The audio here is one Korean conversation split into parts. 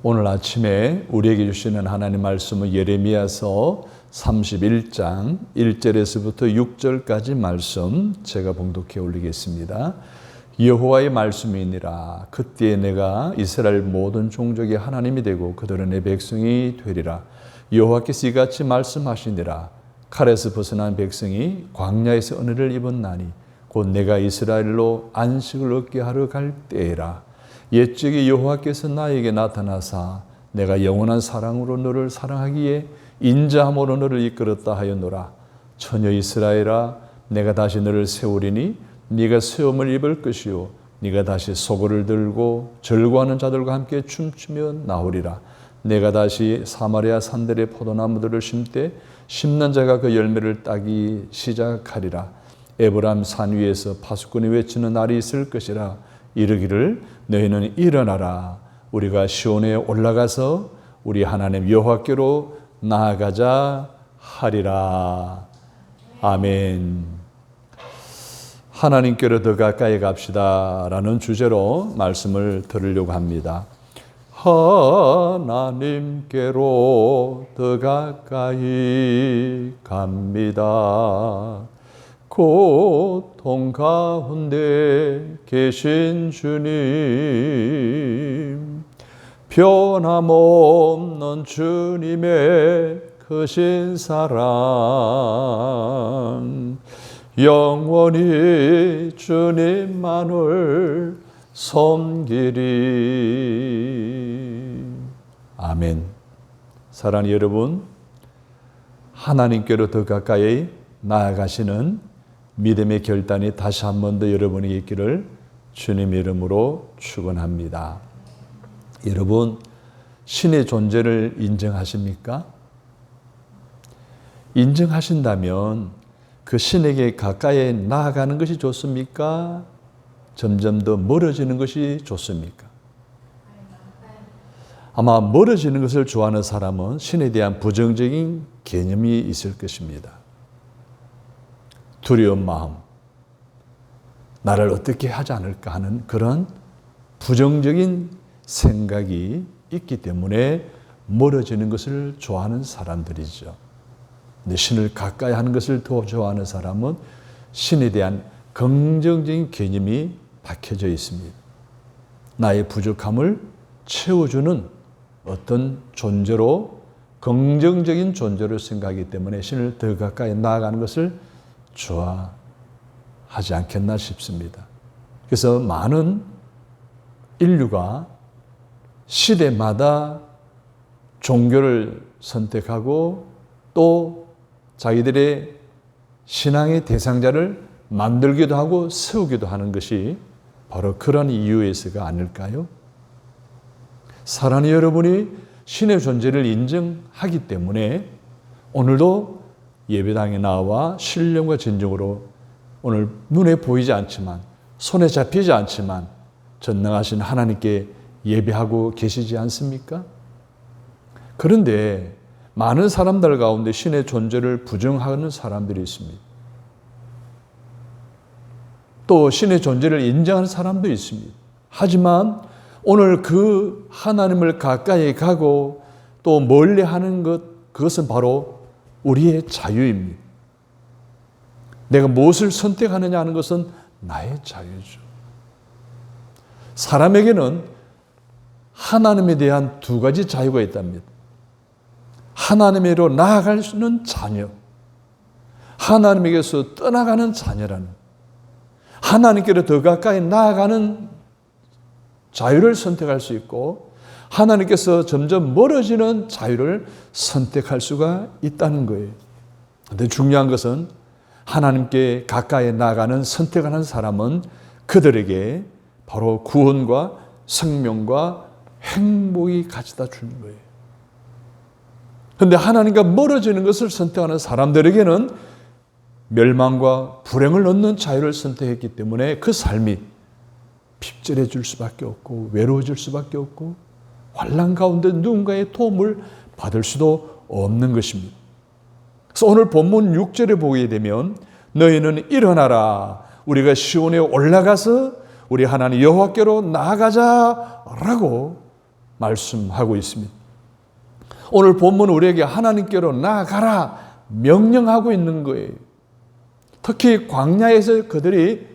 오늘 아침에 우리에게 주시는 하나님 말씀은 예레미야서 31장 1절에서부터 6절까지 말씀 제가 봉독해 올리겠습니다. 여호와의 말씀이니라. 그때에 내가 이스라엘 모든 종족의 하나님이 되고 그들은 내 백성이 되리라. 여호와께서 이같이 말씀하시니라. 칼에서 벗어난 백성이 광야에서 은혜를 입은 나니 곧 내가 이스라엘로 안식을 얻게 하러 갈 때에라. 옛적에 여호와께서 나에게 나타나사 내가 영원한 사랑으로 너를 사랑하기에 인자함으로 너를 이끌었다 하였노라. 처녀 이스라엘아, 내가 다시 너를 세우리니 네가 세움을 입을 것이요 네가 다시 소고를 들고 절구하는 자들과 함께 춤추며 나오리라. 내가 다시 사마리아 산들의 포도나무들을 심되 심는 자가 그 열매를 따기 시작하리라. 에브람 산 위에서 파수꾼이 외치는 날이 있을 것이라. 이르기를 너희는 일어나라. 우리가 시온에 올라가서 우리 하나님 여호와께로 나아가자 하리라. 아멘. 하나님께로 더 가까이 갑시다 라는 주제로 말씀을 들으려고 합니다. 하나님께로 더 가까이 갑니다. 고통 가운데 계신 주님, 변함없는 주님의 크신 사랑, 영원히 주님만을 섬기리. 아멘. 사랑하는 여러분, 하나님께로 더 가까이 나아가시는 믿음의 결단이 다시 한 번 더 여러분에게 있기를 주님의 이름으로 축원합니다. 여러분, 신의 존재를 인정하십니까? 인정하신다면 그 신에게 가까이 나아가는 것이 좋습니까? 점점 더 멀어지는 것이 좋습니까? 아마 멀어지는 것을 좋아하는 사람은 신에 대한 부정적인 개념이 있을 것입니다. 두려운 마음, 나를 어떻게 하지 않을까 하는 그런 부정적인 생각이 있기 때문에 멀어지는 것을 좋아하는 사람들이죠. 근데 신을 가까이 하는 것을 더 좋아하는 사람은 신에 대한 긍정적인 개념이 박혀져 있습니다. 나의 부족함을 채워주는 어떤 존재로, 긍정적인 존재로 생각하기 때문에 신을 더 가까이 나아가는 것을 좋아하지 않겠나 싶습니다. 그래서 많은 인류가 시대마다 종교를 선택하고 또 자기들의 신앙의 대상자를 만들기도 하고 세우기도 하는 것이 바로 그런 이유에서가 아닐까요? 사랑하는 여러분이 신의 존재를 인정하기 때문에 오늘도 예배당에 나와 신령과 진정으로 오늘 눈에 보이지 않지만 손에 잡히지 않지만 전능하신 하나님께 예배하고 계시지 않습니까? 그런데 많은 사람들 가운데 신의 존재를 부정하는 사람들이 있습니다. 또 신의 존재를 인정하는 사람도 있습니다. 하지만 오늘 그 하나님을 가까이 가고 또 멀리 하는 것, 그것은 바로 우리의 자유입니다. 내가 무엇을 선택하느냐 하는 것은 나의 자유죠. 사람에게는 하나님에 대한 두 가지 자유가 있답니다. 하나님으로 나아갈 수 있는 자녀, 하나님에게서 떠나가는 자녀라는, 하나님께로 더 가까이 나아가는 자유를 선택할 수 있고 하나님께서 점점 멀어지는 자유를 선택할 수가 있다는 거예요. 그런데 중요한 것은 하나님께 가까이 나아가는 선택하는 사람은 그들에게 바로 구원과 생명과 행복이 가져다 주는 거예요. 그런데 하나님과 멀어지는 것을 선택하는 사람들에게는 멸망과 불행을 얻는 자유를 선택했기 때문에 그 삶이 핍절해질 수밖에 없고 외로워질 수밖에 없고 환난 가운데 누군가의 도움을 받을 수도 없는 것입니다. 그래서 오늘 본문 6절에 보게 되면 너희는 일어나라. 우리가 시온에 올라가서 우리 하나님 여호와께로 나아가자라고 말씀하고 있습니다. 오늘 본문은 우리에게 하나님께로 나아가라 명령하고 있는 거예요. 특히 광야에서 그들이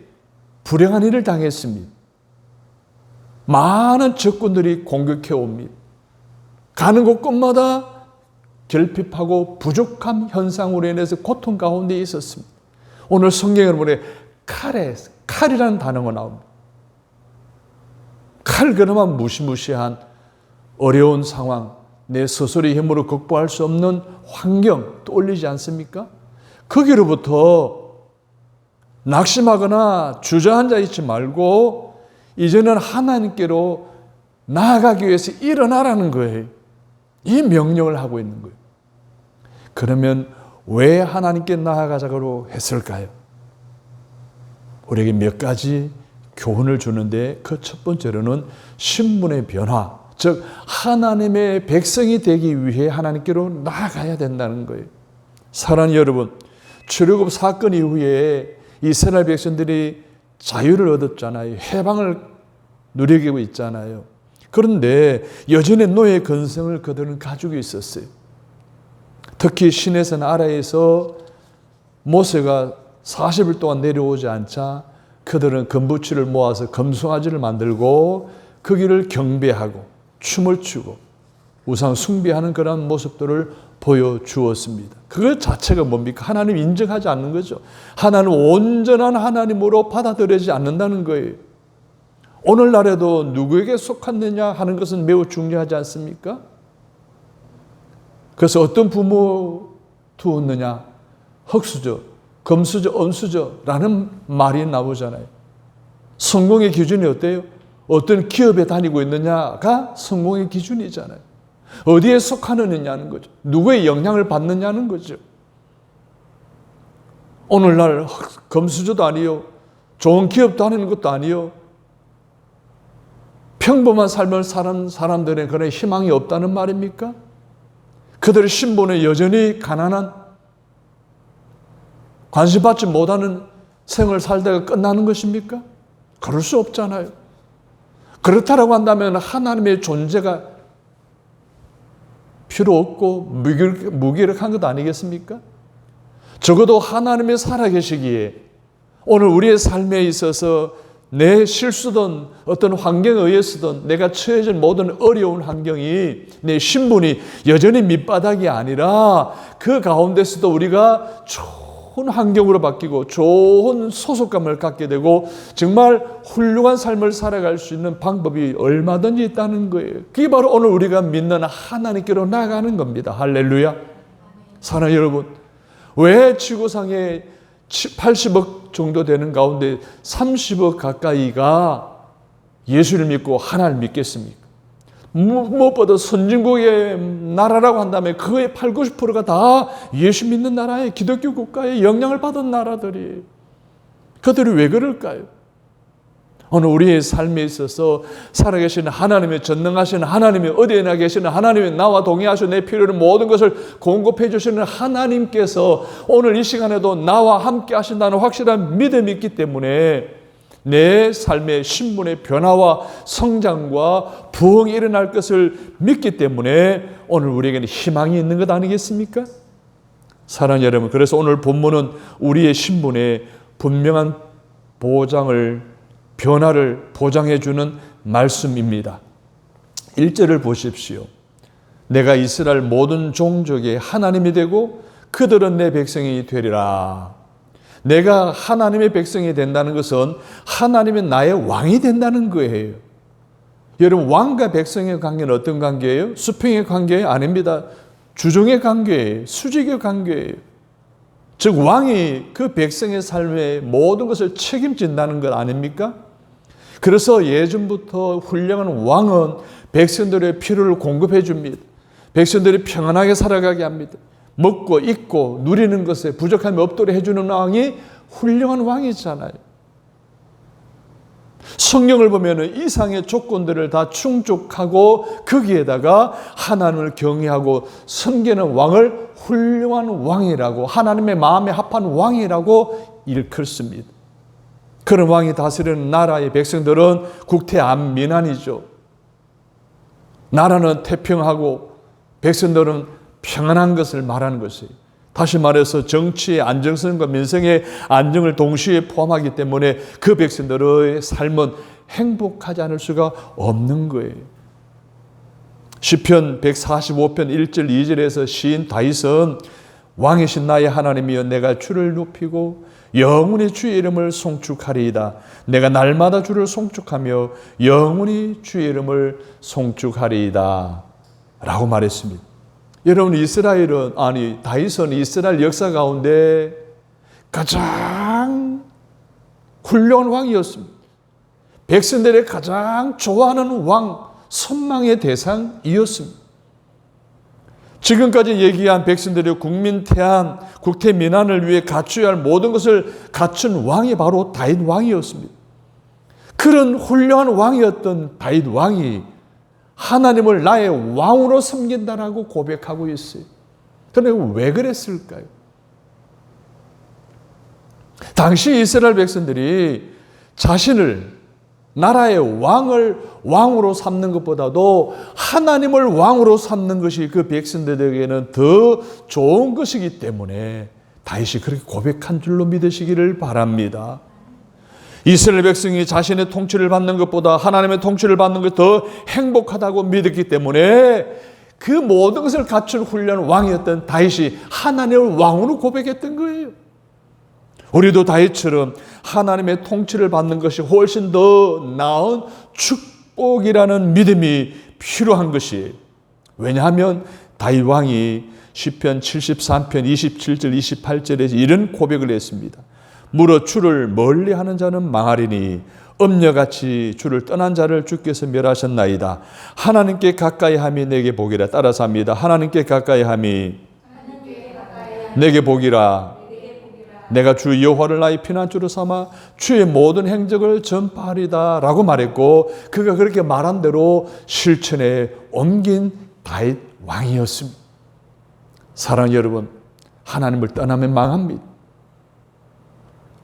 불행한 일을 당했습니다. 많은 적군들이 공격해 옵니다. 가는 곳곳마다 결핍하고 부족함 현상으로 인해서 고통 가운데 있었습니다. 오늘 성경을 보면 칼이라는 단어가 나옵니다. 칼 그나마 무시무시한 어려운 상황, 내 스스로의 힘으로 극복할 수 없는 환경 떠올리지 않습니까? 거기로부터 낙심하거나 주저앉아 있지 말고 이제는 하나님께로 나아가기 위해서 일어나라는 거예요. 이 명령을 하고 있는 거예요. 그러면 왜 하나님께 나아가자고 했을까요? 우리에게 몇 가지 교훈을 주는데 그 첫 번째로는 신분의 변화, 즉 하나님의 백성이 되기 위해 하나님께로 나아가야 된다는 거예요. 사랑하는 여러분, 출애굽 사건 이후에 이스라엘 백성들이 자유를 얻었잖아요. 해방을 누리고 있잖아요. 그런데 여전히 노예 근성을 그들은 가지고 있었어요. 특히 시내산 아라에서 모세가 40일 동안 내려오지 않자 그들은 금부치를 모아서 금송아지를 만들고 거기를 경배하고 춤을 추고 우상 숭배하는 그런 모습들을 보여주었습니다. 그것 자체가 뭡니까? 하나님 인정하지 않는 거죠. 하나님 온전한 하나님으로 받아들여지지 않는다는 거예요. 오늘날에도 누구에게 속았느냐 하는 것은 매우 중요하지 않습니까? 그래서 어떤 부모 두었느냐, 흙수저, 금수저, 은수저라는 말이 나오잖아요. 성공의 기준이 어때요? 어떤 기업에 다니고 있느냐가 성공의 기준이잖아요. 어디에 속하느냐는 거죠. 누구의 영향을 받느냐는 거죠. 오늘날 금수저도 아니요, 좋은 기업 다니는 것도 아니요, 평범한 삶을 사는 사람들의 그런 희망이 없다는 말입니까? 그들의 신분은 여전히 가난한, 관심받지 못하는 생을 살다가 끝나는 것입니까? 그럴 수 없잖아요. 그렇다라고 한다면 하나님의 존재가 필요 없고 무기력한 것 아니겠습니까? 적어도 하나님이 살아계시기에 오늘 우리의 삶에 있어서 내 실수든 어떤 환경에 의해서든 내가 처해진 모든 어려운 환경이 내 신분이 여전히 밑바닥이 아니라 그 가운데서도 우리가 좋은 환경으로 바뀌고 좋은 소속감을 갖게 되고 정말 훌륭한 삶을 살아갈 수 있는 방법이 얼마든지 있다는 거예요. 그게 바로 오늘 우리가 믿는 하나님께로 나아가는 겁니다. 할렐루야. 사랑하는 여러분, 왜 지구상에 80억 정도 되는 가운데 30억 가까이가 예수를 믿고 하나님을 믿겠습니까? 무엇보다 선진국의 나라라고 한다면 그의 8, 90%가 다 예수 믿는 나라에 기독교 국가에 영향을 받은 나라들이 그들이 왜 그럴까요? 오늘 우리의 삶에 있어서 살아계시는 하나님의 전능하신 하나님이 어디에나 계시는 하나님이 나와 동행하시고 내 필요를 모든 것을 공급해 주시는 하나님께서 오늘 이 시간에도 나와 함께 하신다는 확실한 믿음이 있기 때문에 내 삶의 신분의 변화와 성장과 부흥이 일어날 것을 믿기 때문에 오늘 우리에게는 희망이 있는 것 아니겠습니까? 사랑하는 여러분, 그래서 오늘 본문은 우리의 신분의 분명한 변화를 보장해 주는 말씀입니다. 1절을 보십시오. 내가 이스라엘 모든 종족의 하나님이 되고 그들은 내 백성이 되리라. 내가 하나님의 백성이 된다는 것은 하나님이 나의 왕이 된다는 거예요. 여러분, 왕과 백성의 관계는 어떤 관계예요? 수평의 관계예요? 아닙니다. 주종의 관계예요. 수직의 관계예요. 즉 왕이 그 백성의 삶의 모든 것을 책임진다는 것 아닙니까? 그래서 예전부터 훌륭한 왕은 백성들의 필요를 공급해 줍니다. 백성들이 평안하게 살아가게 합니다. 먹고 입고 누리는 것에 부족함이 없도록 해주는 왕이 훌륭한 왕이잖아요. 성경을 보면 이상의 조건들을 다 충족하고 거기에다가 하나님을 경외하고 섬기는 왕을 훌륭한 왕이라고, 하나님의 마음에 합한 왕이라고 일컫습니다. 그런 왕이 다스리는 나라의 백성들은 국태안민안이죠. 나라는 태평하고 백성들은 평안한 것을 말하는 것이에요. 다시 말해서 정치의 안정성과 민생의 안정을 동시에 포함하기 때문에 그 백성들의 삶은 행복하지 않을 수가 없는 거예요. 시편 145편 1절 2절에서 시인 다윗은 왕이신 나의 하나님이여 내가 주를 높이고 영원히 주의 이름을 송축하리이다. 내가 날마다 주를 송축하며 영원히 주의 이름을 송축하리이다. 라고 말했습니다. 여러분, 다윗은 이스라엘 역사 가운데 가장 훌륭한 왕이었습니다. 백성들이 가장 좋아하는 왕, 선망의 대상이었습니다. 지금까지 얘기한 백성들의 국민 태안, 국태 민안을 위해 갖춰야 할 모든 것을 갖춘 왕이 바로 다윗 왕이었습니다. 그런 훌륭한 왕이었던 다윗 왕이 하나님을 나의 왕으로 섬긴다라고 고백하고 있어요. 그런데 왜 그랬을까요? 당시 이스라엘 백성들이 자신을 나라의 왕으로 삼는 것보다도 하나님을 왕으로 삼는 것이 그 백성들에게는 더 좋은 것이기 때문에 다윗이 그렇게 고백한 줄로 믿으시기를 바랍니다. 이스라엘 백성이 자신의 통치를 받는 것보다 하나님의 통치를 받는 것이 더 행복하다고 믿었기 때문에 그 모든 것을 갖춘 훌륭한 왕이었던 다윗이 하나님을 왕으로 고백했던 거예요. 우리도 다윗처럼 하나님의 통치를 받는 것이 훨씬 더 나은 축복이라는 믿음이 필요한 것이에요. 왜냐하면 다윗 왕이 시편 73편 27절 28절에서 이런 고백을 했습니다. 물어 주를 멀리하는 자는 망하리니 음녀같이 주를 떠난 자를 주께서 멸하셨나이다. 하나님께 가까이함이 내게 복이라. 따라서 합니다. 하나님께 가까이함이 내게 복이라. 내가 주 여호와를 나의 피난처로 삼아 주의 모든 행적을 전파하리다 라고 말했고, 그가 그렇게 말한 대로 실천에 옮긴 다윗 왕이었습니다. 사랑하는 여러분, 하나님을 떠나면 망합니다.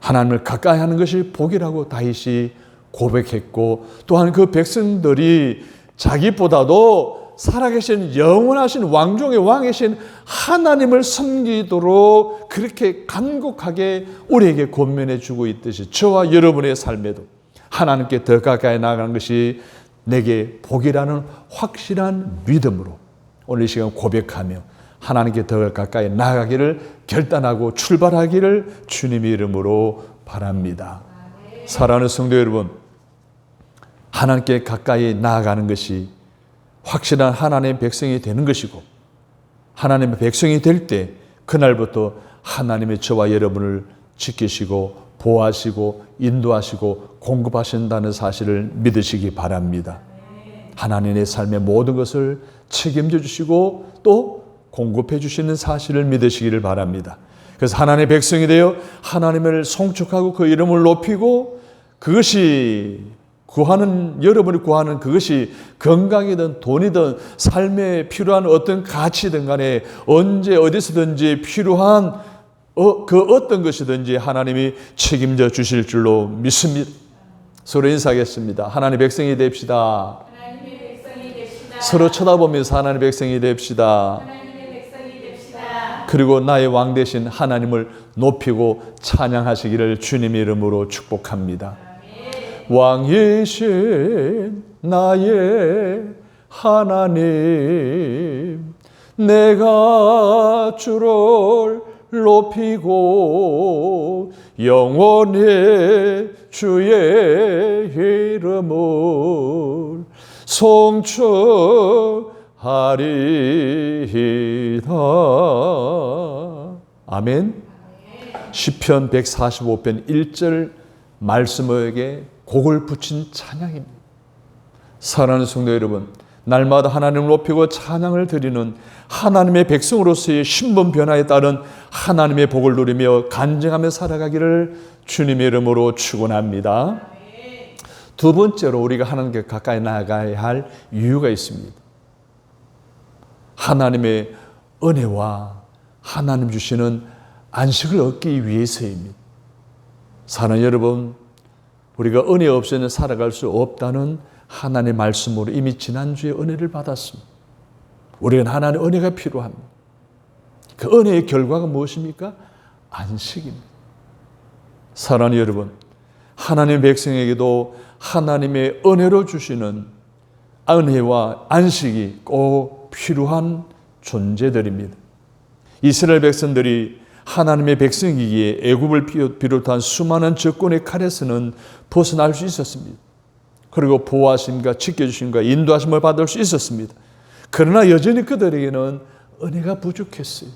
하나님을 가까이 하는 것이 복이라고 다윗이 고백했고, 또한 그 백성들이 자기보다도 살아계신 영원하신 왕중의 왕이신 하나님을 섬기도록 그렇게 간곡하게 우리에게 권면해 주고 있듯이 저와 여러분의 삶에도 하나님께 더 가까이 나아가는 것이 내게 복이라는 확실한 믿음으로 오늘 이 시간 고백하며 하나님께 더 가까이 나아가기를 결단하고 출발하기를 주님의 이름으로 바랍니다. 사랑하는 성도 여러분, 하나님께 가까이 나아가는 것이 확실한 하나님의 백성이 되는 것이고, 하나님의 백성이 될 때 그날부터 하나님의 저와 여러분을 지키시고 보호하시고 인도하시고 공급하신다는 사실을 믿으시기 바랍니다. 하나님의 삶의 모든 것을 책임져 주시고 또 공급해 주시는 사실을 믿으시기를 바랍니다. 그래서 하나님의 백성이 되어 하나님을 송축하고 그 이름을 높이고, 그것이 여러분이 구하는 그것이 건강이든 돈이든 삶에 필요한 어떤 가치든 간에 언제 어디서든지 필요한 그 어떤 것이든지 하나님이 책임져 주실 줄로 믿습니다. 서로 인사하겠습니다. 하나님의 백성이 됩시다. 서로 쳐다보면서 하나님의 백성이 됩시다. 그리고 나의 왕 되신 하나님을 높이고 찬양하시기를 주님의 이름으로 축복합니다. 왕이신 나의 하나님, 내가 주를 높이고 영원히 주의 이름을 송축하리이다. 아멘. 시편 145편 1절 말씀에게 곡을 붙인 찬양입니다. 사랑하는 성도 여러분, 날마다 하나님을 높이고 찬양을 드리는 하나님의 백성으로서의 신분 변화에 따른 하나님의 복을 누리며 간증하며 살아가기를 주님의 이름으로 축원합니다. 두 번째로 우리가 하나님께 가까이 나아가야 할 이유가 있습니다. 하나님의 은혜와 하나님 주시는 안식을 얻기 위해서입니다. 사랑하는 여러분, 우리가 은혜 없이는 살아갈 수 없다는 하나님의 말씀으로 이미 지난주에 은혜를 받았습니다. 우리는 하나님의 은혜가 필요합니다. 그 은혜의 결과가 무엇입니까? 안식입니다. 사랑하는 여러분, 하나님의 백성에게도 하나님의 은혜로 주시는 은혜와 안식이 꼭 필요한 존재들입니다. 이스라엘 백성들이 하나님의 백성이기에 애굽을 비롯한 수많은 적군의 칼에서는 벗어날 수 있었습니다. 그리고 보호하심과 지켜주심과 인도하심을 받을 수 있었습니다. 그러나 여전히 그들에게는 은혜가 부족했어요.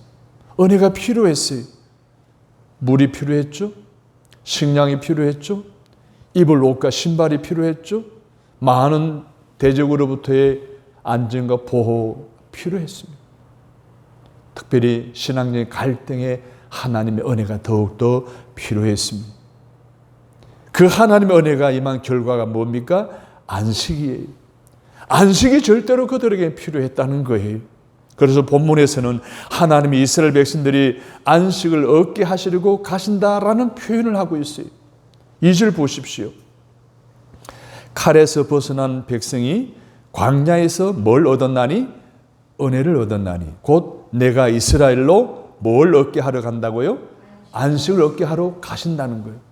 은혜가 필요했어요. 물이 필요했죠. 식량이 필요했죠. 입을 옷과 신발이 필요했죠. 많은 대적으로부터의 안전과 보호 필요했습니다. 특별히 신앙적인 갈등에 하나님의 은혜가 더욱더 필요했습니다. 그 하나님의 은혜가 임한 결과가 뭡니까? 안식이에요. 안식이 절대로 그들에게 필요했다는 거예요. 그래서 본문에서는 하나님이 이스라엘 백성들이 안식을 얻게 하시려고 가신다라는 표현을 하고 있어요. 2절 보십시오. 칼에서 벗어난 백성이 광야에서 뭘 얻었나니? 은혜를 얻었나니. 곧 내가 이스라엘로 뭘 얻게 하러 간다고요? 안식을 얻게 하러 가신다는 거예요.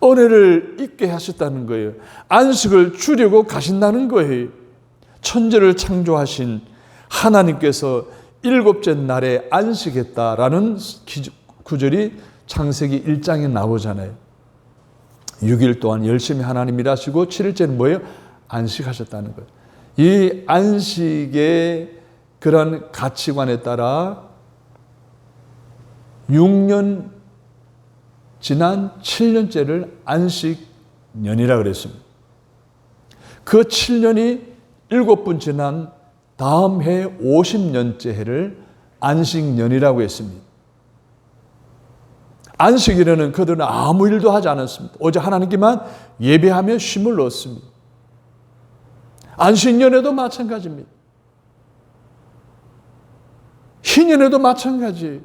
은혜를 입게 하셨다는 거예요. 안식을 주려고 가신다는 거예요. 천지를 창조하신 하나님께서 일곱째 날에 안식했다라는 구절이 창세기 1장에 나오잖아요. 6일 동안 열심히 하나님 일하시고 7일째는 뭐예요? 안식하셨다는 거예요. 이 안식의 그런 가치관에 따라 6년 지난 7년째를 안식년이라 그랬습니다. 그 7년이 7번 지난 다음 해 50년째 해를 안식년이라고 했습니다. 안식일에는 그들은 아무 일도 하지 않았습니다. 오직 하나님께만 예배하며 쉼을 얻습니다. 안식년에도 마찬가지입니다. 희년에도 마찬가지예요.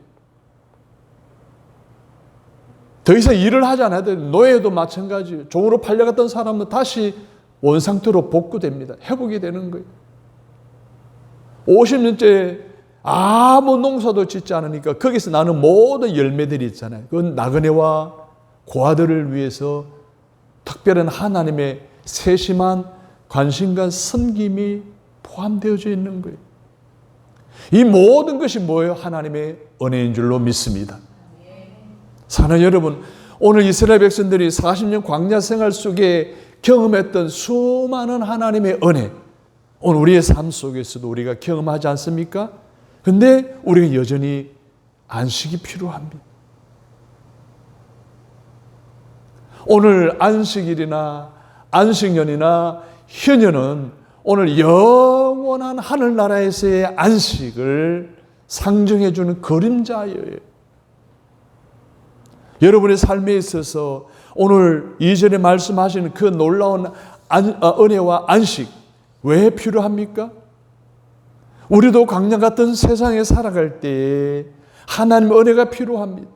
더 이상 일을 하지 않아야 돼요. 노예도 마찬가지예요. 종으로 팔려갔던 사람은 다시 원상태로 복구됩니다. 회복이 되는 거예요. 50년째 아무 농사도 짓지 않으니까 거기서 나는 모든 열매들이 있잖아요. 그건 나그네와 고아들을 위해서 특별한 하나님의 세심한 관심과 섬김이 포함되어져 있는 거예요. 이 모든 것이 뭐예요? 하나님의 은혜인 줄로 믿습니다. 사랑하는 여러분, 오늘 이스라엘 백성들이 40년 광야 생활 속에 경험했던 수많은 하나님의 은혜, 오늘 우리의 삶 속에서도 우리가 경험하지 않습니까? 근데 우리가 여전히 안식이 필요합니다. 오늘 안식일이나 안식년이나 희년은 오늘 영원한 하늘나라에서의 안식을 상징해 주는 그림자예요. 여러분의 삶에 있어서 오늘 이전에 말씀하신 그 놀라운 은혜와 안식 왜 필요합니까? 우리도 광야 같은 세상에 살아갈 때 하나님의 은혜가 필요합니다.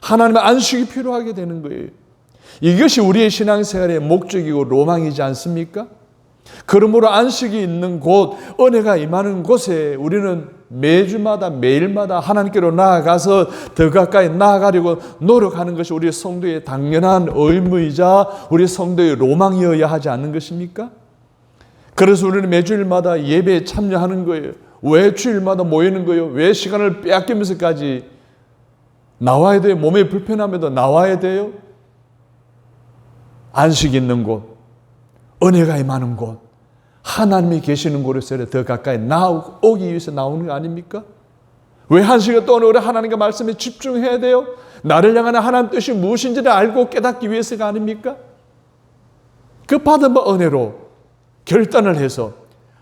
하나님의 안식이 필요하게 되는 거예요. 이것이 우리의 신앙생활의 목적이고 로망이지 않습니까? 그러므로 안식이 있는 곳, 은혜가 임하는 곳에 우리는 매주마다 매일마다 하나님께로 나아가서 더 가까이 나아가려고 노력하는 것이 우리 성도의 당연한 의무이자 우리 성도의 로망이어야 하지 않는 것입니까? 그래서 우리는 매주일마다 예배에 참여하는 거예요. 왜 주일마다 모이는 거예요? 왜 시간을 빼앗기면서까지 나와야 돼요? 몸에 불편함에도 나와야 돼요? 안식 있는 곳, 은혜가 임하는 곳, 하나님이 계시는 곳에서 더 가까이 나오기 위해서 나오는 거 아닙니까? 왜 한 시간 동안 우리 하나님과 말씀에 집중해야 돼요? 나를 향한 하나님 뜻이 무엇인지를 알고 깨닫기 위해서가 아닙니까? 그 받은 은혜로 결단을 해서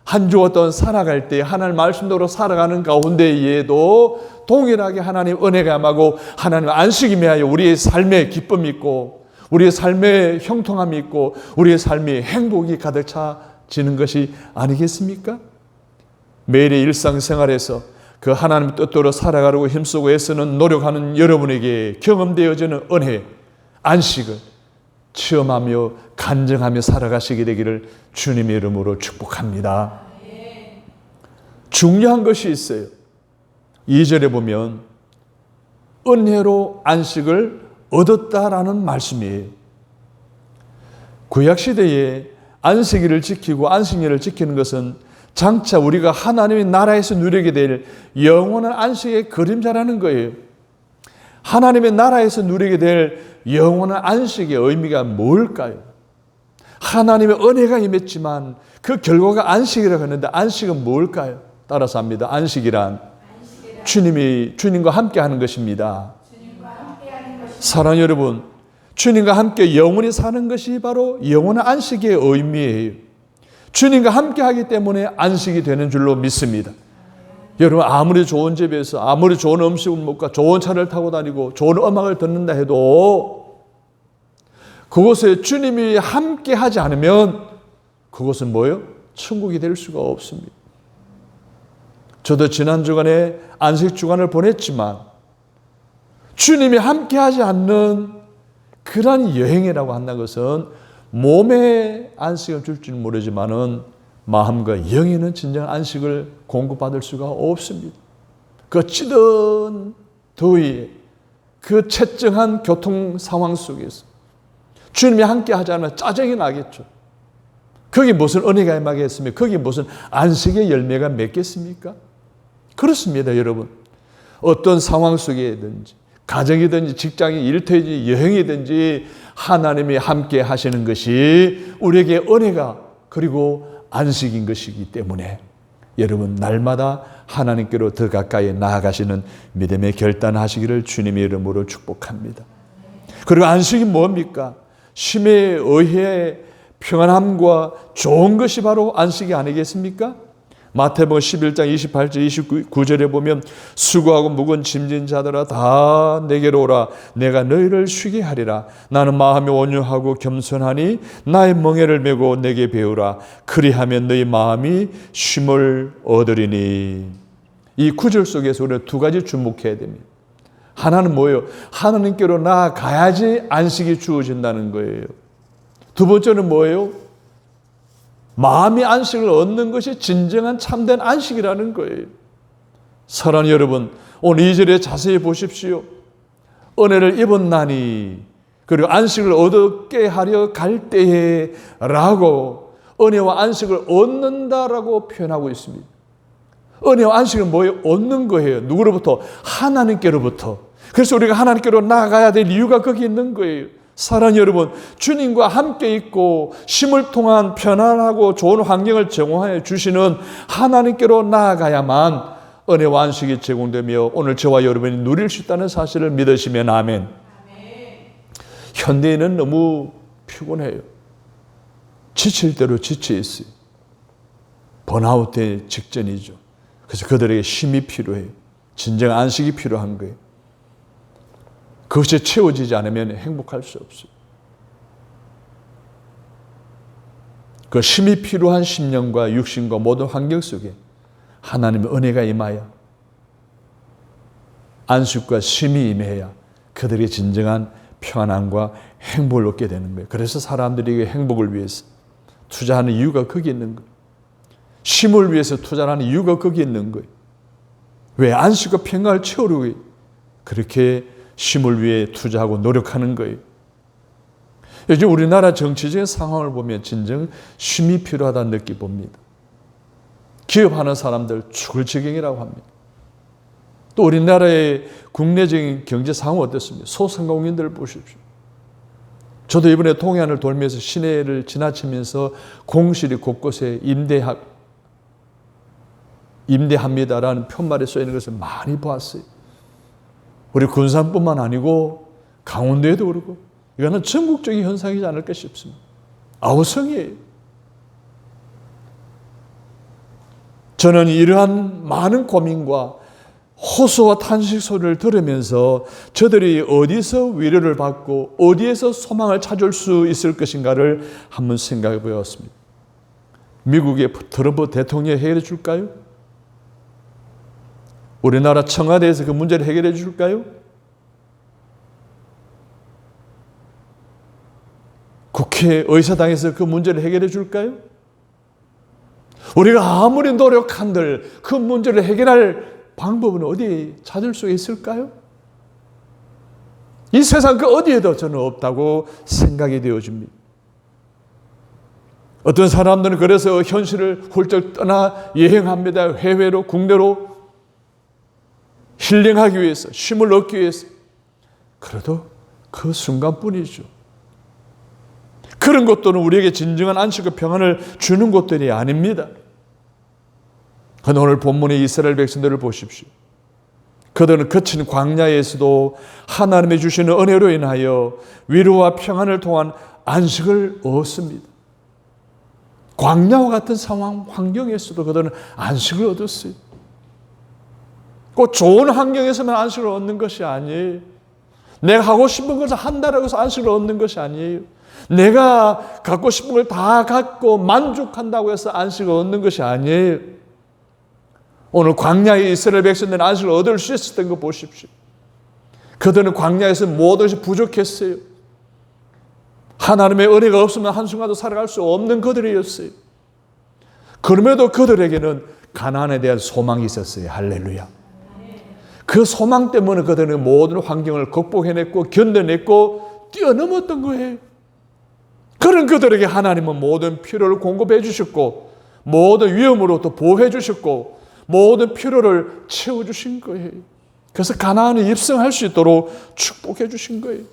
한 주 어떤 살아갈 때 하나님 말씀대로 살아가는 가운데에도 동일하게 하나님 은혜가 임하고 하나님 안식이 매하여 우리의 삶에 기쁨이 있고 우리의 삶에 형통함이 있고 우리의 삶에 행복이 가득 차지는 것이 아니겠습니까? 매일의 일상생활에서 그 하나님 뜻대로 살아가려고 힘쓰고 애쓰는 노력하는 여러분에게 경험되어지는 은혜, 안식을 체험하며 간증하며 살아가시게 되기를 주님의 이름으로 축복합니다. 중요한 것이 있어요. 2절에 보면 은혜로 안식을 얻었다라는 말씀이에요. 구약시대에 안식일을 지키고 안식일을 지키는 것은 장차 우리가 하나님의 나라에서 누리게 될 영원한 안식의 그림자라는 거예요. 하나님의 나라에서 누리게 될 영원한 안식의 의미가 뭘까요? 하나님의 은혜가 임했지만 그 결과가 안식이라고 하는데 안식은 뭘까요? 따라서 합니다. 안식이란 주님과 함께 하는 것입니다. 사랑하는 여러분, 주님과 함께 영원히 사는 것이 바로 영원한 안식의 의미예요. 주님과 함께 하기 때문에 안식이 되는 줄로 믿습니다. 여러분, 아무리 좋은 집에서 아무리 좋은 음식을 먹고 좋은 차를 타고 다니고 좋은 음악을 듣는다 해도 그곳에 주님이 함께 하지 않으면 그곳은 뭐예요? 천국이 될 수가 없습니다. 저도 지난 주간에 안식 주간을 보냈지만 주님이 함께 하지 않는 그러한 여행이라고 한다는 것은 몸에 안식을 줄지는 모르지만은 마음과 영에는 진정한 안식을 공급받을 수가 없습니다. 그 찌든 더위에 그 채증한 교통 상황 속에서 주님이 함께 하지 않으면 짜증이 나겠죠. 거기 무슨 은혜가 임하겠습니까? 거기 무슨 안식의 열매가 맺겠습니까? 그렇습니다, 여러분. 어떤 상황 속에든지 가정이든지 직장이 일터이든지 여행이든지 하나님이 함께 하시는 것이 우리에게 은혜가 그리고 안식인 것이기 때문에 여러분 날마다 하나님께로 더 가까이 나아가시는 믿음의 결단하시기를 주님의 이름으로 축복합니다. 그리고 안식이 뭡니까? 쉼에 의해 평안함과 좋은 것이 바로 안식이 아니겠습니까? 마태복음 11장 28절 29절에 보면 수고하고 무거운 짐진 자들아 다 내게로 오라 내가 너희를 쉬게 하리라 나는 마음이 온유하고 겸손하니 나의 멍에를 메고 내게 배우라 그리하면 너희 마음이 쉼을 얻으리니. 이 구절 속에서 우리는 두 가지 주목해야 됩니다. 하나는 뭐예요? 하나님께로 나아가야지 안식이 주어진다는 거예요. 두 번째는 뭐예요? 마음의 안식을 얻는 것이 진정한 참된 안식이라는 거예요. 사랑하는 여러분, 오늘 2절에 자세히 보십시오. 은혜를 입었나니 그리고 안식을 얻게 하려 갈 때에 라고 은혜와 안식을 얻는다라고 표현하고 있습니다. 은혜와 안식은 뭐예요? 얻는 거예요. 누구로부터? 하나님께로부터. 그래서 우리가 하나님께로 나아가야 될 이유가 거기 있는 거예요. 사랑하는 여러분, 주님과 함께 있고 쉼을 통한 편안하고 좋은 환경을 제공해 주시는 하나님께로 나아가야만 은혜와 안식이 제공되며 오늘 저와 여러분이 누릴 수 있다는 사실을 믿으시면 아멘. 현대인은 너무 피곤해요. 지칠 대로 지쳐 있어요. 번아웃의 직전이죠. 그래서 그들에게 쉼이 필요해요. 진정 안식이 필요한 거예요. 그것이 채워지지 않으면 행복할 수 없어요. 그 쉼이 필요한 심령과 육신과 모든 환경 속에 하나님의 은혜가 임하여 안식과 쉼이 임해야 그들이 진정한 평안함과 행복을 얻게 되는 거예요. 그래서 사람들이 행복을 위해서 투자하는 이유가 거기 있는 거예요. 쉼을 위해서 투자하는 이유가 거기 있는 거예요. 왜? 안식과 평안을 채우려고 그렇게 쉼을 위해 투자하고 노력하는 거예요. 요즘 우리나라 정치적인 상황을 보면 진정 쉼이 필요하다는 느낌 봅니다. 기업하는 사람들 죽을 지경이라고 합니다. 또 우리나라의 국내적인 경제 상황은 어떻습니까? 소상공인들 보십시오. 저도 이번에 동해안을 돌면서 시내를 지나치면서 공실이 곳곳에 임대합니다라는 편말에 써 있는 것을 많이 보았어요. 우리 군산뿐만 아니고 강원도에도 그렇고 이거는 전국적인 현상이지 않을까 싶습니다. 아우성이에요. 저는 이러한 많은 고민과 호소와 탄식 소리를 들으면서 저들이 어디서 위로를 받고 어디에서 소망을 찾을 수 있을 것인가를 한번 생각해 보았습니다. 미국의 트럼프 대통령이 해결해 줄까요? 우리나라 청와대에서 그 문제를 해결해 줄까요? 좋게 의사당에서 그 문제를 해결해 줄까요? 우리가 아무리 노력한들 그 문제를 해결할 방법은 어디에 찾을 수 있을까요? 이 세상 그 어디에도 저는 없다고 생각이 되어집니다. 어떤 사람들은 그래서 현실을 훌쩍 떠나 여행합니다. 해외로, 국내로 힐링하기 위해서, 쉼을 얻기 위해서. 그래도 그 순간뿐이죠. 그런 것들은 우리에게 진정한 안식과 평안을 주는 것들이 아닙니다. 그런데 오늘 본문의 이스라엘 백성들을 보십시오. 그들은 거친 광야에서도 하나님이 주시는 은혜로 인하여 위로와 평안을 통한 안식을 얻습니다. 광야와 같은 상황, 환경에서도 그들은 안식을 얻었어요. 꼭 좋은 환경에서만 안식을 얻는 것이 아니에요. 내가 하고 싶은 것을 한다라고 해서 안식을 얻는 것이 아니에요. 내가 갖고 싶은 걸 다 갖고 만족한다고 해서 안식을 얻는 것이 아니에요. 오늘 광야의 이스라엘 백성들은 안식을 얻을 수 있었던 거 보십시오. 그들은 광야에서 모든 것이 부족했어요. 하나님의 은혜가 없으면 한순간도 살아갈 수 없는 그들이었어요. 그럼에도 그들에게는 가나안에 대한 소망이 있었어요. 할렐루야. 그 소망 때문에 그들은 모든 환경을 극복해냈고 견뎌냈고 뛰어넘었던 거예요. 그런 그들에게 하나님은 모든 필요를 공급해 주셨고 모든 위험으로부터 보호해 주셨고 모든 필요를 채워주신 거예요. 그래서 가나안에 입성할 수 있도록 축복해 주신 거예요.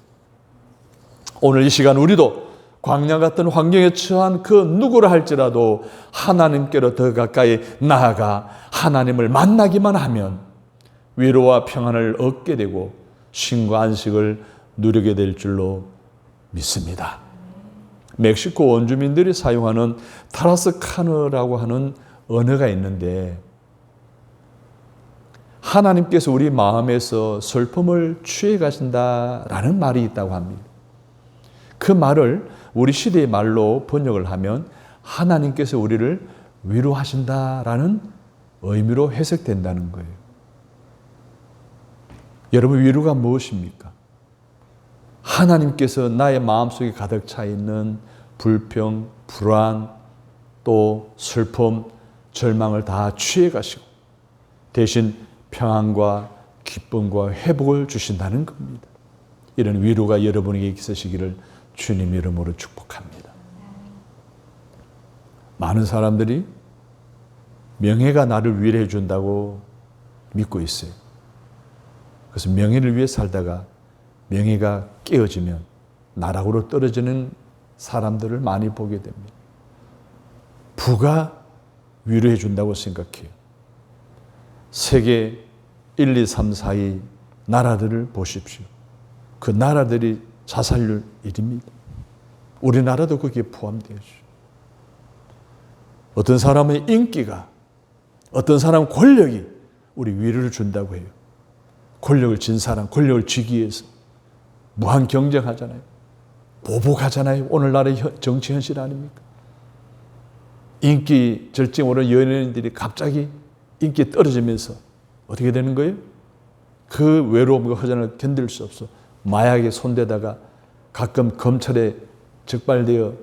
오늘 이 시간 우리도 광야 같은 환경에 처한 그 누구라 할지라도 하나님께로 더 가까이 나아가 하나님을 만나기만 하면 위로와 평안을 얻게 되고 쉼과 안식을 누리게 될 줄로 믿습니다. 멕시코 원주민들이 사용하는 타라스카느라고 하는 언어가 있는데 하나님께서 우리 마음에서 슬픔을 취해 가신다라는 말이 있다고 합니다. 그 말을 우리 시대의 말로 번역을 하면 하나님께서 우리를 위로하신다라는 의미로 해석된다는 거예요. 여러분, 위로가 무엇입니까? 하나님께서 나의 마음속에 가득 차 있는 불평, 불안, 또 슬픔, 절망을 다 취해 가시고 대신 평안과 기쁨과 회복을 주신다는 겁니다. 이런 위로가 여러분에게 있으시기를 주님 이름으로 축복합니다. 많은 사람들이 명예가 나를 위로해 준다고 믿고 있어요. 그래서 명예를 위해 살다가 명예가 깨어지면 나락으로 떨어지는 사람들을 많이 보게 됩니다. 부가 위로해 준다고 생각해요. 세계 1, 2, 3, 4위 나라들을 보십시오. 그 나라들이 자살률 1위입니다. 우리나라도 거기에 포함되어 있어요. 어떤 사람의 인기가, 어떤 사람 권력이 우리 위로를 준다고 해요. 권력을 진 사람, 권력을 쥐기 위해서 무한 경쟁하잖아요. 보복하잖아요. 오늘날의 정치 현실 아닙니까? 인기 절정 오른 연예인들이 갑자기 인기 떨어지면서 어떻게 되는 거예요? 그 외로움과 허전을 견딜 수 없어 마약에 손대다가 가끔 검찰에 적발되어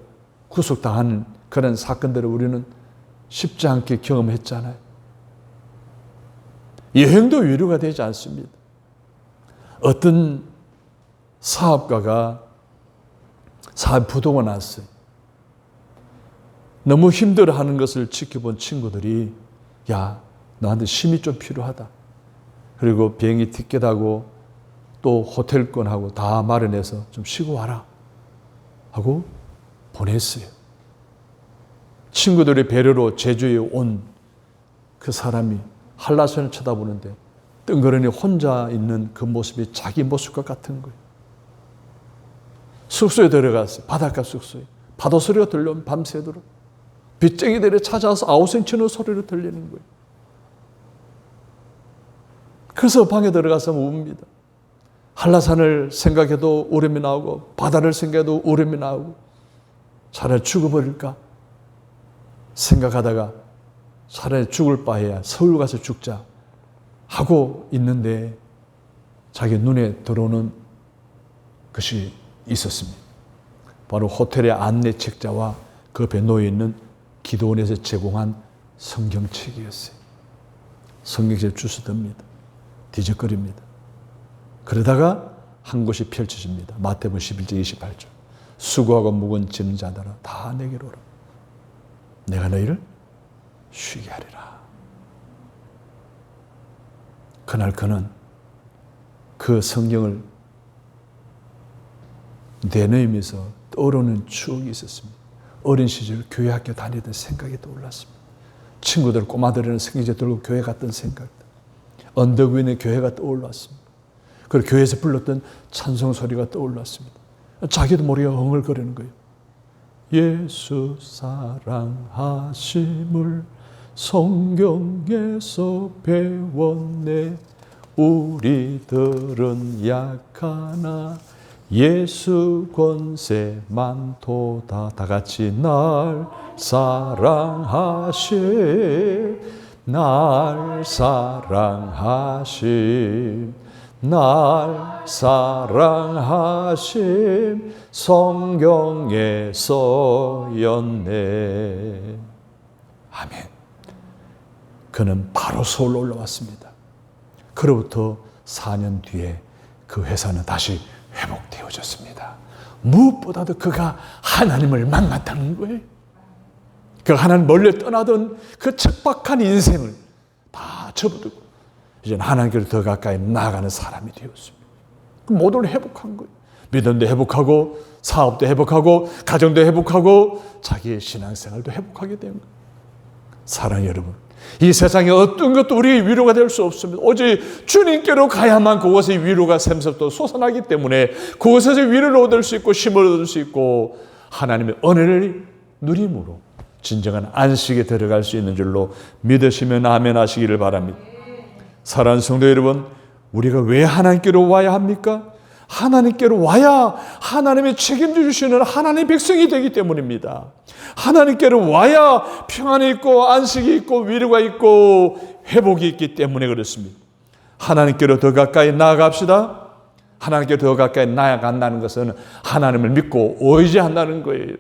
구속당하는 그런 사건들을 우리는 쉽지 않게 경험했잖아요. 여행도 위로가 되지 않습니다. 어떤 사업가가 사업 부도가 났어요. 너무 힘들어하는 것을 지켜본 친구들이 야, 너한테 쉼이 좀 필요하다. 그리고 비행기 티켓하고 또 호텔권하고 다 마련해서 좀 쉬고 와라 하고 보냈어요. 친구들의 배려로 제주에 온 그 사람이 한라산을 쳐다보는데 뜬그러니 혼자 있는 그 모습이 자기 모습과 같은 거예요. 숙소에 들어갔어요. 바닷가 숙소에. 파도 소리가 들려오면 밤새도록 빗쟁이들이 찾아와서 아우성 치는 소리를 들리는 거예요. 그래서 방에 들어가서 웁니다. 한라산을 생각해도 울음이 나오고 바다를 생각해도 울음이 나오고 차라리 죽어버릴까 생각하다가 차라리 죽을 바에야 서울 가서 죽자 하고 있는데 자기 눈에 들어오는 것이 있었습니다. 바로 호텔의 안내 책자와 그 옆에 놓여있는 기도원에서 제공한 성경책이었어요. 성경책 주워듭니다. 뒤적거립니다. 그러다가 한 곳이 펼쳐집니다. 마태복음 11장 28절. 수고하고 무거운 짐 자들아 다 내게로 오라. 내가 너희를 쉬게 하리라. 그날 그는 그 성경을 내놓으면서 떠오르는 추억이 있었습니다. 어린 시절 교회 학교 다니던 생각이 떠올랐습니다. 친구들 꼬마들이는 성경책 들고 교회 갔던 생각, 언덕 위에 있는 교회가 떠올랐습니다. 그리고 교회에서 불렀던 찬송 소리가 떠올랐습니다. 자기도 모르게 흥얼거리는 거예요. 예수 사랑하심을 성경에서 배웠네. 우리들은 약하나 예수 권세 많도다. 다 같이 날 사랑하심, 날 사랑하심, 날 사랑하심 성경에 써였네. 아멘. 그는 바로 서울로 올라왔습니다. 그로부터 4년 뒤에 그 회사는 다시 회복되어졌습니다. 무엇보다도 그가 하나님을 만났다는 거예요. 그 하나님 멀리 떠나던 그 척박한 인생을 다 접어두고 이제는 하나님께로 더 가까이 나아가는 사람이 되었습니다. 모두를 회복한 거예요. 믿음도 회복하고 사업도 회복하고 가정도 회복하고 자기의 신앙생활도 회복하게 된 거예요. 사랑하는 여러분, 이 세상에 어떤 것도 우리의 위로가 될 수 없습니다. 오직 주님께로 가야만 그곳의 위로가 샘솟도 솟아나기 때문에 그곳에서 위로를 얻을 수 있고 힘을 얻을 수 있고 하나님의 은혜를 누림으로 진정한 안식에 들어갈 수 있는 줄로 믿으시면 아멘 하시기를 바랍니다. 사랑하는 성도 여러분, 우리가 왜 하나님께로 와야 합니까? 하나님께로 와야 하나님의 책임져 주시는 하나님의 백성이 되기 때문입니다. 하나님께로 와야 평안이 있고 안식이 있고 위로가 있고 회복이 있기 때문에 그렇습니다. 하나님께로 더 가까이 나아갑시다. 하나님께로 더 가까이 나아간다는 것은 하나님을 믿고 의지한다는 거예요.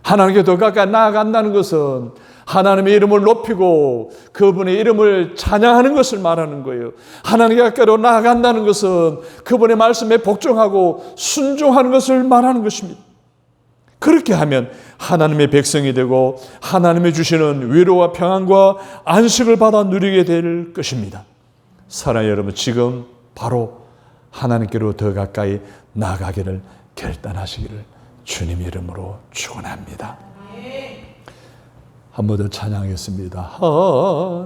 하나님께 더 가까이 나아간다는 것은 하나님의 이름을 높이고 그분의 이름을 찬양하는 것을 말하는 거예요. 하나님께 가까이로 나아간다는 것은 그분의 말씀에 복종하고 순종하는 것을 말하는 것입니다. 그렇게 하면 하나님의 백성이 되고 하나님이 주시는 위로와 평안과 안식을 받아 누리게 될 것입니다. 사랑하는 여러분, 지금 바로 하나님께로 더 가까이 나아가기를 결단하시기를 주님 이름으로 축원합니다. 한 번 더 찬양하겠습니다.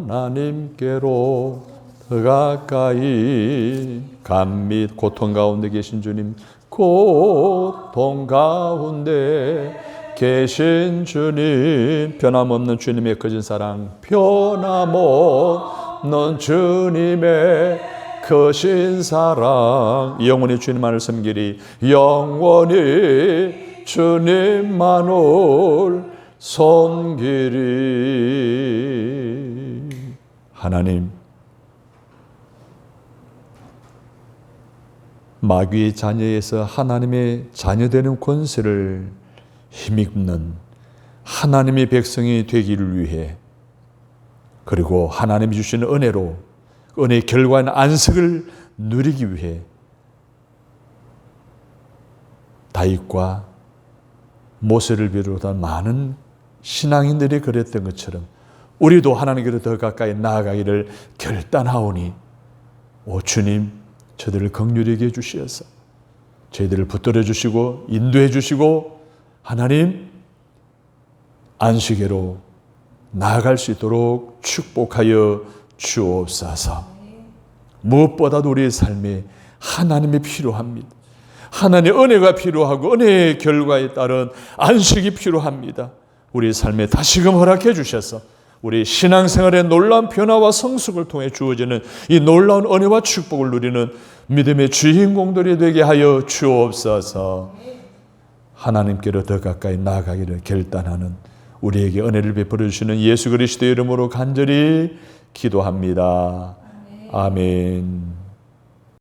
하나님께로 더 가까이 감밋 고통 가운데 계신 주님, 고통 가운데 계신 주님, 변함없는 주님의 거진 사랑, 변함없는 주님의 거신 사랑, 영원히 주님만을 섬기리, 영원히 주님만을 섬기리. 하나님, 마귀의 자녀에서 하나님의 자녀되는 권세를 힘입는 하나님의 백성이 되기를 위해, 그리고 하나님이 주시는 은혜로 은혜의 결과인 안식을 누리기 위해 다윗과 모세를 비롯한 많은 신앙인들이 그랬던 것처럼 우리도 하나님께로 더 가까이 나아가기를 결단하오니, 오 주님, 저들을 긍휼히 여겨 주시어서 저희들을 붙들어 주시고 인도해 주시고 하나님 안식에로 나아갈 수 있도록 축복하여 주옵소서. 무엇보다도 우리의 삶에 하나님이 필요합니다. 하나님의 은혜가 필요하고 은혜의 결과에 따른 안식이 필요합니다. 우리의 삶에 다시금 허락해 주셔서 우리 신앙생활의 놀라운 변화와 성숙을 통해 주어지는 이 놀라운 은혜와 축복을 누리는 믿음의 주인공들이 되게 하여 주옵소서. 하나님께로 더 가까이 나아가기를 결단하는 우리에게 은혜를 베풀어 주시는 예수 그리스도의 이름으로 간절히 기도합니다. 아멘.